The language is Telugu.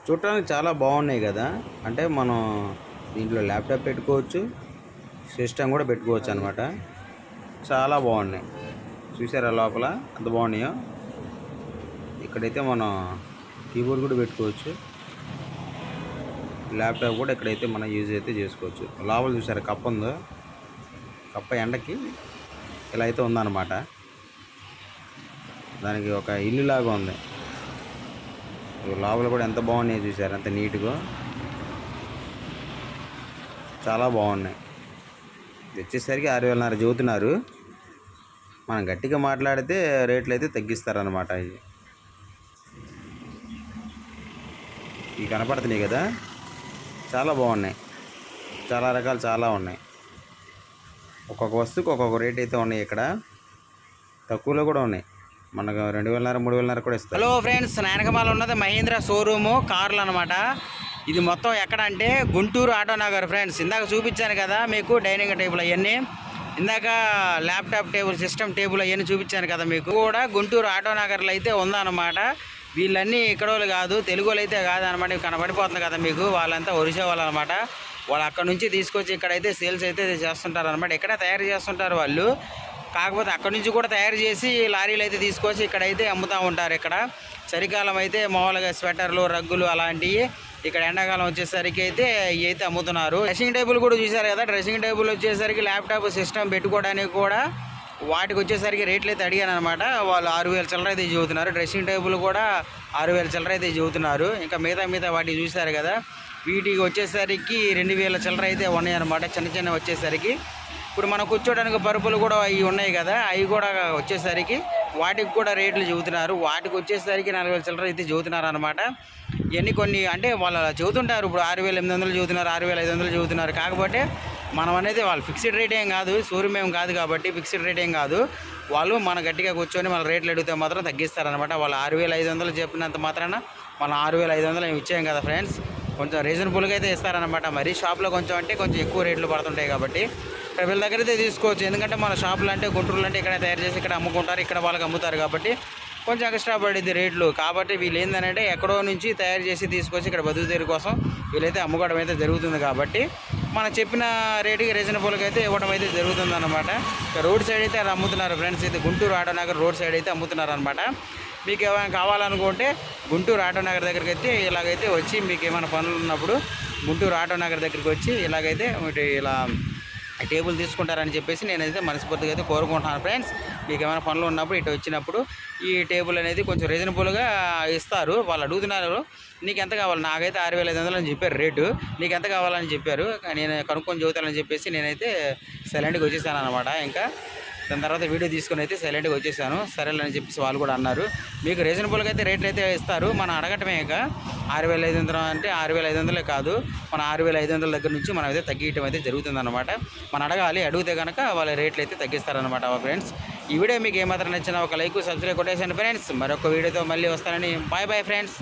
చూడటానికి చాలా బాగున్నాయి కదా. అంటే మనం దీంట్లో ల్యాప్టాప్ పెట్టుకోవచ్చు, సిస్టమ్ కూడా పెట్టుకోవచ్చు అనమాట. చాలా బాగున్నాయి. చూసారా లోపల అంత బాగున్నాయో. ఇక్కడైతే మనం కీబోర్డ్ కూడా పెట్టుకోవచ్చు, ల్యాప్టాప్ కూడా ఇక్కడైతే మనం యూజ్ అయితే చేసుకోవచ్చు. లోపల చూసారా కప్ప ఉందో, కప్ప ఎండకి ఇలా అయితే ఉందన్నమాట. దానికి ఒక ఇల్లు లాగా ఉంది. లోపల కూడా ఎంత బాగున్నాయి చూసారు, అంత నీట్గా, చాలా బాగున్నాయి. వచ్చేసరికి 6,500 చెబుతున్నారు. మనం గట్టిగా మాట్లాడితే రేట్లు అయితే తగ్గిస్తారనమాట. ఇవి కనపడుతున్నాయి కదా, చాలా బాగున్నాయి. చాలా రకాలు చాలా ఉన్నాయి. ఒక్కొక్క వస్తువుకి ఒక్కొక్క రేట్ అయితే ఉన్నాయి. ఇక్కడ తక్కువలో కూడా ఉన్నాయి. మనకు 2,500 3,500 కూడా ఇస్తారు. హలో ఫ్రెండ్స్, నాయనకమాల ఉన్నది మహీంద్రా షోరూము కార్లు అనమాట. ఇది మొత్తం ఎక్కడ అంటే గుంటూరు ఆటోనగర్ ఫ్రెండ్స్. ఇందాక చూపించాను కదా మీకు డైనింగ్ టేబుల్ అవన్నీ, ఇందాక ల్యాప్టాప్ టేబుల్, సిస్టమ్ టేబుల్ అవన్నీ చూపించాను కదా మీకు. కూడా గుంటూరు ఆటోనగర్లో అయితే ఉందన్నమాట. వీళ్ళన్నీ ఇక్కడ వాళ్ళు కాదు, తెలుగు వాళ్ళు అయితే కాదనమాట. కనబడిపోతుంది కదా మీకు, వాళ్ళంతా ఒరిసే వాళ్ళు అనమాట. వాళ్ళు అక్కడ నుంచి తీసుకొచ్చి ఇక్కడైతే సేల్స్ అయితే చేస్తుంటారు అనమాట. ఇక్కడ తయారు చేస్తుంటారు వాళ్ళు. కాకపోతే అక్కడ నుంచి కూడా తయారు చేసి లారీలు అయితే తీసుకొచ్చి ఇక్కడైతే అమ్ముతూ ఉంటారు. ఇక్కడ చలికాలం అయితే మామూలుగా స్వెటర్లు, రగ్గులు అలాంటివి, ఇక్కడ ఎండాకాలం వచ్చేసరికి అయితే ఇవి అయితే అమ్ముతున్నారు. డ్రెస్సింగ్ టేబుల్ కూడా చూసారు కదా. డ్రెస్సింగ్ టేబుల్ వచ్చేసరికి ల్యాప్టాప్ సిస్టమ్ పెట్టుకోవడానికి కూడా వాటికి వచ్చేసరికి రేట్లు అయితే అడిగాను అనమాట. వాళ్ళు 6,000 చిల్లర అయితే చెబుతున్నారు. డ్రెస్సింగ్ టేబుల్ కూడా 6,000 చిల్లర అయితే చెబుతున్నారు. ఇంకా మిగతా వాటికి చూసారు కదా, వీటికి వచ్చేసరికి 2,000 చిల్లర అయితే ఉన్నాయన్నమాట. చిన్న వచ్చేసరికి ఇప్పుడు మనం కూర్చోడానికి పరుపులు కూడా అవి ఉన్నాయి కదా, అవి కూడా వచ్చేసరికి వాటికి కూడా రేట్లు చెబుతున్నారు. వాటికి వచ్చేసరికి 4,000 చిల్లర అయితే చెబుతున్నారు అనమాట. ఇవన్నీ కొన్ని అంటే వాళ్ళు చెబుతుంటారు. ఇప్పుడు 6,800 చెబుతున్నారు, 6,500 చెబుతున్నారు. కాకపోతే మనం అనేది వాళ్ళు ఫిక్స్డ్ రేట్ ఏం కాదు, షోరూమ్ ఏం కాదు కాబట్టి ఫిక్స్డ్ రేట్ ఏం కాదు. వాళ్ళు మన గట్టిగా కూర్చొని మన రేట్లు అడిగితే మాత్రం తగ్గిస్తారనమాట. వాళ్ళు 6,500 చెప్పినంత మాత్రాన మనం 6,500 ఏమి ఇచ్చాం కదా ఫ్రెండ్స్. కొంచెం రీజనబుల్గా అయితే ఇస్తారనమాట. మరీ షాప్లో కొంచెం అంటే కొంచెం ఎక్కువ రేట్లు పడుతుంటాయి కాబట్టి ఇక్కడ వీళ్ళ దగ్గర అయితే తీసుకోవచ్చు. ఎందుకంటే మన షాపులు అంటే గుంటూరులో అంటే ఇక్కడ తయారు చేసి ఇక్కడ అమ్ముకుంటారు, ఇక్కడ వాళ్ళకి అమ్ముతారు కాబట్టి కొంచెం ఎక్స్ట్రా పడిద్ది రేట్లు. కాబట్టి వీళ్ళు ఏంటంటే ఎక్కడో నుంచి తయారు చేసి తీసుకొచ్చి ఇక్కడ బతుకుదేరు కోసం వీళ్ళైతే అమ్ముకోవడం అయితే జరుగుతుంది. కాబట్టి మనం చెప్పిన రేటుకి రీజనబుల్గా అయితే ఇవ్వడం అయితే జరుగుతుంది అనమాట. రోడ్ సైడ్ అయితే అలా అమ్ముతున్నారు ఫ్రెండ్స్. ఇది గుంటూరు ఆటోనగర్ రోడ్ సైడ్ అయితే అమ్ముతున్నారు అనమాట. మీకు ఏమైనా కావాలనుకుంటే గుంటూరు ఆటోనగర్ దగ్గరికి అయితే ఇలాగైతే వచ్చి మీకు ఏమైనా పనులు ఉన్నప్పుడు గుంటూరు ఆటోనగర్ దగ్గరికి వచ్చి ఇలాగైతే ఇలా టేబుల్ తీసుకుంటారని చెప్పేసి నేనైతే మనస్ఫూర్తిగా అయితే కోరుకుంటున్నాను ఫ్రెండ్స్. మీకు ఏమైనా పనులు ఉన్నప్పుడు ఇటు వచ్చినప్పుడు ఈ టేబుల్ అనేది కొంచెం రీజనబుల్గా ఇస్తారు. వాళ్ళు అడుగుతున్నారు నీకు ఎంత కావాలి, నాకైతే 6,500 అని చెప్పారు రేటు, నీకు ఎంత కావాలని చెప్పారు. నేను కనుక్కొని చెబుతానని చెప్పేసి నేనైతే సైలెంట్గా వచ్చేసాను అనమాట. ఇంకా దాని తర్వాత వీడియో తీసుకొని అయితే సైలెంట్గా వచ్చేసాను. సరేలని చెప్పేసి వాళ్ళు కూడా అన్నారు. మీకు రీజనబుల్గా అయితే రేట్లు అయితే ఇస్తారు. మనం అడగటమే. ఇక 6,500 అంటే 6,500 కాదు, మన 6,500 దగ్గర నుంచి మనం అయితే తగ్గించడం అయితే జరుగుతుందన్నమాట. మనం అడగాలి, అడిగితే కనుక వాళ్ళ రేట్లు అయితే తగ్గిస్తారనమాట ఫ్రెండ్స్. ఈ వీడియో మీకు ఏమాత్రం నచ్చినా ఒక లైక్, సబ్స్క్రైబ్ కొట్టేసాను ఫ్రెండ్స్. మరొక వీడియోతో మళ్ళీ వస్తానని. Bye friends.